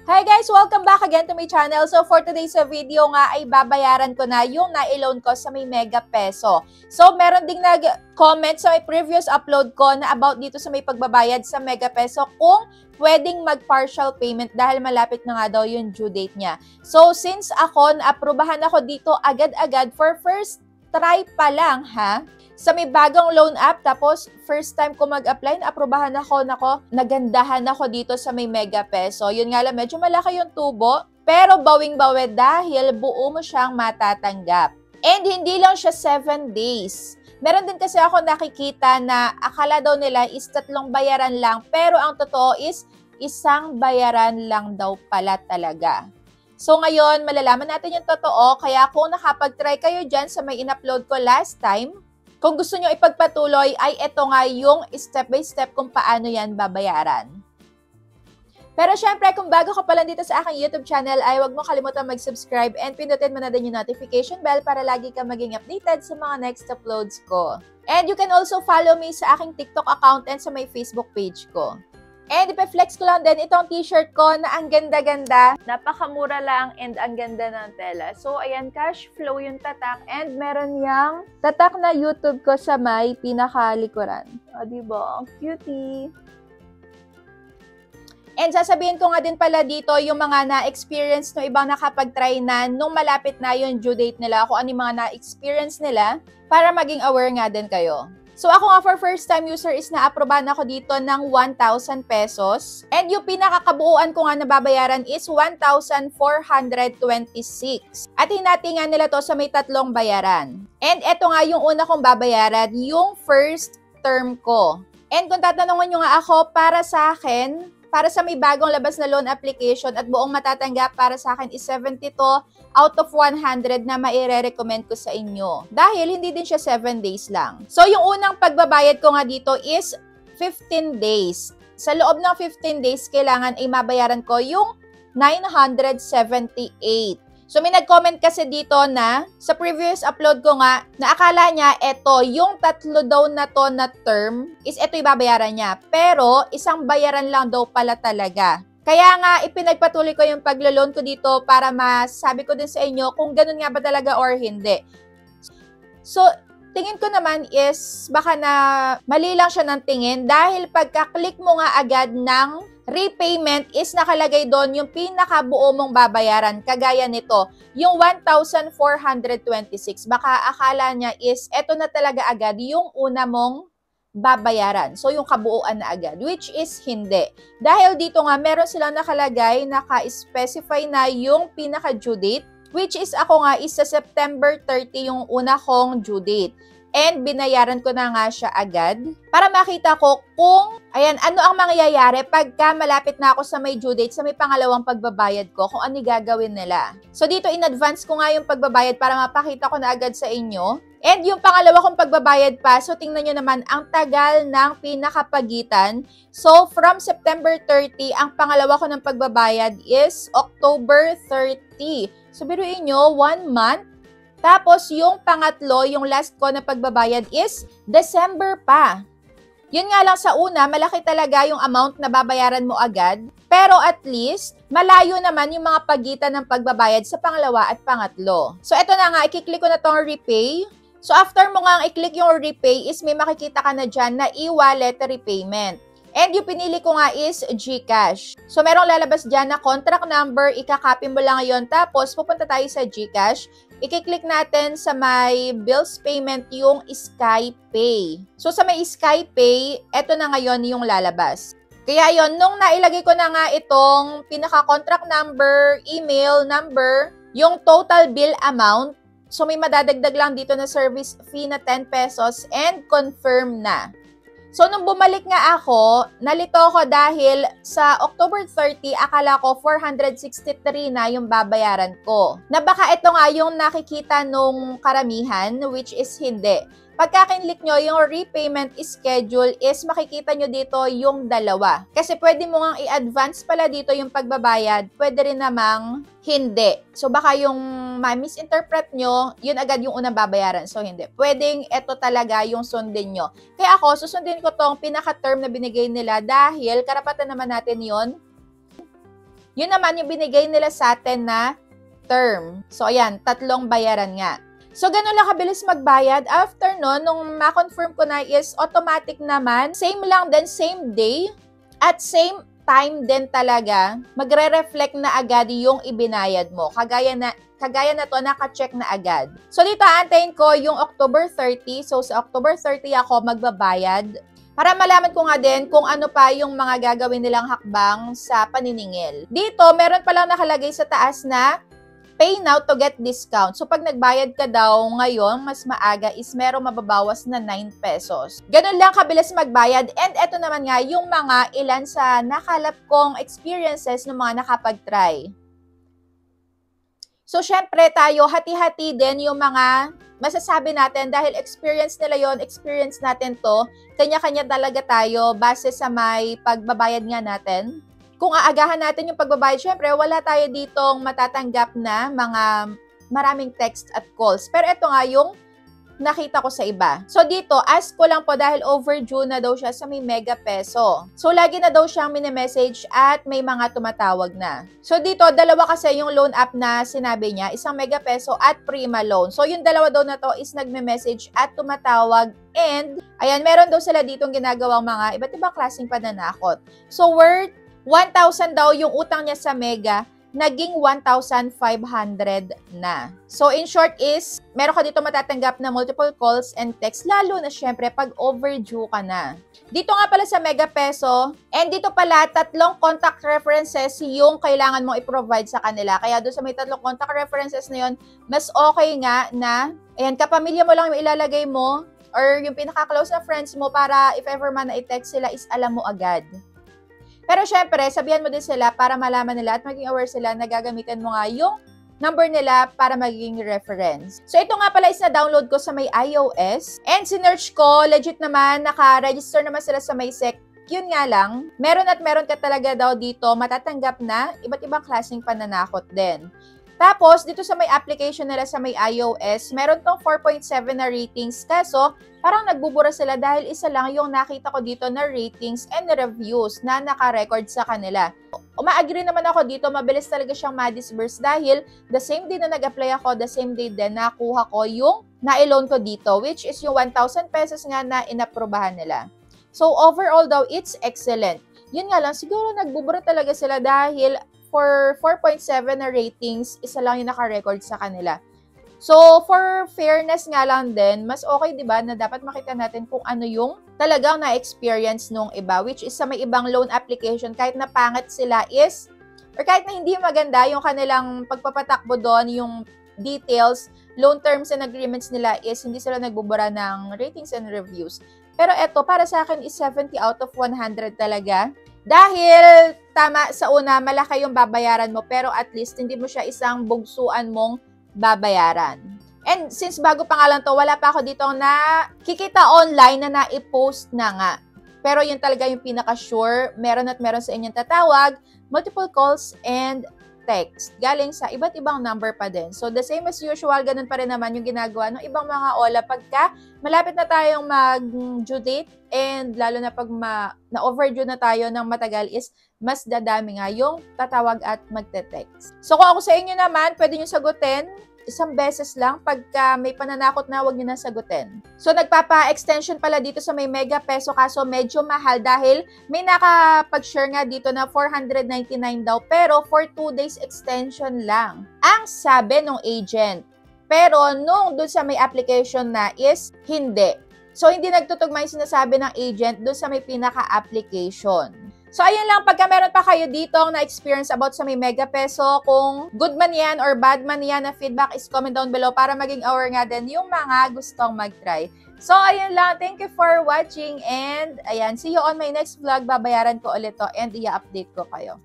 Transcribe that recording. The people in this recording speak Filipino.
Hi guys! Welcome back again to my channel. So for today's video nga ay babayaran ko na yung na-loan ko sa may Mega Peso. So meron ding nag-comment sa may previous upload ko na about dito sa may pagbabayad sa Mega Peso kung pwedeng mag-partial payment dahil malapit na nga daw yung due date niya. So since ako, naaprubahan ako dito agad-agad for first try pa lang ha. Sa may bagong loan app, tapos first time ko mag-apply, naaprubahan ako, nagandahan ako dito sa may Mega Peso. Yun nga lang, medyo malaki yung tubo, pero bawing-bawi dahil buo mo siyang matatanggap. And hindi lang siya 7 days. Meron din kasi ako nakikita na akala daw nila is 3 bayaran lang, pero ang totoo is 1 bayaran lang daw pala talaga. So ngayon, malalaman natin yung totoo, kaya kung nakapag-try kayo dyan sa may in-upload ko last time, kung gusto nyo ipagpatuloy, ay ito nga yung step by step kung paano yan babayaran. Pero syempre, kung bago ka pa lang dito sa aking YouTube channel, ay huwag mo kalimutan mag-subscribe and pindutin mo na din yung notification bell para lagi ka maging updated sa mga next uploads ko. And you can also follow me sa aking TikTok account and sa may Facebook page ko. And ipa-flex ko lang din itong t-shirt ko na ang ganda-ganda. Napakamura lang and ang ganda ng tela. So, ayan, cash flow yung tatak. And meron yang tatak na YouTube ko sa may pinakalikuran. O, diba? Ang cutie. And sasabihin ko nga din pala dito yung mga na-experience no ibang nakapag-try na nung malapit na yung due date nila, kung ano yung mga na-experience nila para maging aware nga din kayo. So ako nga for first time user is na-aprobahan ako dito ng 1,000 pesos. And yung pinakakabuuan ko nga nababayaran is 1,426. At hinati nga nila to sa may 3 bayaran. And eto nga yung una kong babayaran, yung first term ko. And kung tatanungin nyo nga ako, para sa akin, para sa may bagong labas na loan application at buong matatanggap para sa akin is 72 out of 100 na maire-recommend ko sa inyo. Dahil hindi din siya 7 days lang. So, yung unang pagbabayad ko nga dito is 15 days. Sa loob ng 15 days, kailangan ay mabayaran ko yung 978. So, may nag-comment kasi dito na sa previous upload ko nga, na akala niya eto, yung 3 daw na to na term is eto yung babayaran niya. Pero, 1 bayaran lang daw pala talaga. Kaya nga, ipinagpatuloy ko yung paglo-loan ko dito para masabi ko din sa inyo kung ganun nga ba talaga or hindi. So, tingin ko naman is baka na mali lang siya ng tingin dahil pagka-click mo nga agad ng repayment is nakalagay doon yung pinakabuo mong babayaran. Kagaya nito, yung 1,426. Baka akala niya is eto na talaga agad yung una mong babayaran. So, yung kabuuan na agad, which is hindi. Dahil dito nga, meron silang nakalagay, naka-specify na yung pinaka-due date, which is ako nga is sa September 30 yung una kong due date. And binayaran ko na nga siya agad para makita ko kung, ayan, ano ang mangyayari pagka malapit na ako sa may due date, sa may pangalawang pagbabayad ko, kung ano gagawin nila. So, dito in advance ko nga yung pagbabayad para mapakita ko na agad sa inyo. And yung pangalawa kong pagbabayad pa, so tingnan nyo naman, ang tagal ng pinakapagitan. So, from September 30, ang pangalawa ko ng pagbabayad is October 30. So, biruin nyo, 1 month. Tapos, yung pangatlo, yung last ko na pagbabayad is December pa. Yun nga lang sa una, malaki talaga yung amount na babayaran mo agad. Pero at least, malayo naman yung mga pagitan ng pagbabayad sa pangalawa at pangatlo. So, eto na nga, ikiklik ko na tong repay. So, after mo nga i-click yung repay is may makikita ka na dyan na e-wallet repayment. And yung pinili ko nga is GCash. So, merong lalabas dyan na contract number, ikakopy mo lang ngayon. Tapos, pupunta tayo sa GCash. I-click natin sa may bills payment yung SkyPay. So, sa may SkyPay, eto na ngayon yung lalabas. Kaya yon, nung nailagay ko na nga itong pinaka-contract number, email number, yung total bill amount, so may madadagdag lang dito na service fee na 10 pesos and confirm na. So, nung bumalik nga ako, nalito ako dahil sa October 30, akala ko 463 na yung babayaran ko. Na baka ito nga yung nakikita nung karamihan, which is hindi. Pagka kinlik nyo yung repayment schedule is makikita nyo dito yung dalawa. Kasi pwede mo nga i-advance pala dito yung pagbabayad, pwede rin namang hindi. So baka yung ma-misinterpret nyo, yun agad yung unang babayaran. So hindi. Pwedeng ito talaga yung sundin nyo. Kaya ako, susundin ko tong pinaka-term na binigay nila dahil karapatan naman natin yun. Yun naman yung binigay nila sa atin na term. So, ayan, 3 bayaran nga. So, ganun lang kabilis magbayad. After nun, nung ma-confirm ko na is automatic naman. Same lang din, same day. At same time din talaga, magre-reflect na agad yung ibinayad mo. Kagaya na to, naka-check na agad. So, dito aantayin ko yung October 30. So, sa October 30 ako magbabayad. Para malaman ko nga din kung ano pa yung mga gagawin nilang hakbang sa paniningil. Dito, meron palang nakalagay sa taas na pay now to get discount. So, pag nagbayad ka daw ngayon, mas maaga is merong mababawas na 9 pesos. Ganun lang kabilis magbayad. And eto naman nga, yung mga ilan sa nakalap kong experiences ng mga nakapag-try. So, syempre tayo, hati-hati din yung mga masasabi natin dahil experience nila yon, experience natin to, kanya-kanya talaga tayo base sa may pagbabayad nga natin. Kung aagahan natin yung pagbabayad, syempre wala tayo ditong matatanggap na mga maraming text at calls. Pero ito nga yung nakita ko sa iba. So dito, ask ko lang po dahil overdue na daw siya sa may mega peso. So lagi na daw siyang mini-message at may mga tumatawag na. So dito, dalawa kasi yung loan app na sinabi niya, isang mega peso at Prima Loan. So yung dalawa daw na to is nagme-message at tumatawag and ayan, meron daw sila ditong ginagawang mga iba't ibang klaseng pananakot. So worth 1,000 daw yung utang niya sa mega, naging 1,500 na. So, in short is, meron ka dito matatanggap na multiple calls and text, lalo na syempre pag overdue ka na. Dito nga pala sa Mega Peso, and dito pala 3 contact references yung kailangan mong i-provide sa kanila. Kaya doon sa may 3 contact references na yun, mas okay nga na, ayan, kapamilya mo lang yung ilalagay mo or yung pinaka-close na friends mo para if ever man na i-text sila is alam mo agad. Pero syempre, sabihan mo din sila para malaman nila at maging aware sila na gagamitan mo nga yung number nila para maging reference. So, ito nga pala is na-download ko sa may iOS. And sinearch ko, legit naman, naka-register naman sila sa may SEC. Yun nga lang, meron ka talaga daw dito matatanggap na iba't ibang klaseng pananakot din. Tapos, dito sa may application nila sa may iOS, meron tong 4.7 na ratings. Kaso, parang nagbubura sila dahil isa lang yung nakita ko dito na ratings and reviews na naka-record sa kanila. Uma-agree naman ako dito, mabilis talaga siyang ma-disburse dahil the same day na nag-apply ako, the same day din nakuha ko yung na-loan ko dito, which is yung 1,000 pesos nga na inaprobahan nila. So, overall daw, it's excellent. Yun nga lang, siguro nagbubura talaga sila dahil for 4.7 na ratings, isa lang yung naka-record sa kanila. So, for fairness nga lang din, mas okay, di ba, na dapat makita natin kung ano yung talagang na-experience nung iba, which is sa may ibang loan application, kahit na pangit sila is, or kahit na hindi maganda yung kanilang pagpapatakbo doon, yung details, loan terms and agreements nila is hindi sila nagbubura ng ratings and reviews. Pero eto, para sa akin is 70 out of 100 talaga. Dahil, tama, sa una, malaki yung babayaran mo, pero at least, hindi mo siya isang bugsuan mong babayaran. And since bago pa nga lang to, wala pa ako dito na kikita online na na-post na nga. Pero yun talaga yung pinaka-sure, meron at meron sa inyong tatawag, multiple calls, and text. Galing sa iba't ibang number pa din. So, the same as usual, ganun pa rin naman yung ginagawa ng ibang mga OLA pagka malapit na tayong mag-due date and lalo na pag na-overdue na tayo ng matagal is mas dadami nga yung tatawag at magte-text. So, kung ako sa inyo naman, pwede nyo sagutin isang beses lang. Pagka may pananakot na, huwag nyo na sagutin. So, nagpapa-extension pala dito sa may Mega Peso kaso medyo mahal dahil may nakapag-share nga dito na 499 daw pero for 2 days extension lang. Ang sabi ng agent. Pero nung dun sa may application na is hindi. So, hindi nagtutugma yung sinasabi ng agent dun sa may pinaka-application. So, ayun lang, pagka meron pa kayo dito na-experience about sa may Mega Peso, kung good man yan or bad man yan na feedback is comment down below para maging aware nga din yung mga gustong mag-try. So, ayun lang. Thank you for watching and ayan, see you on my next vlog. Babayaran ko ulit to and i-update ko kayo.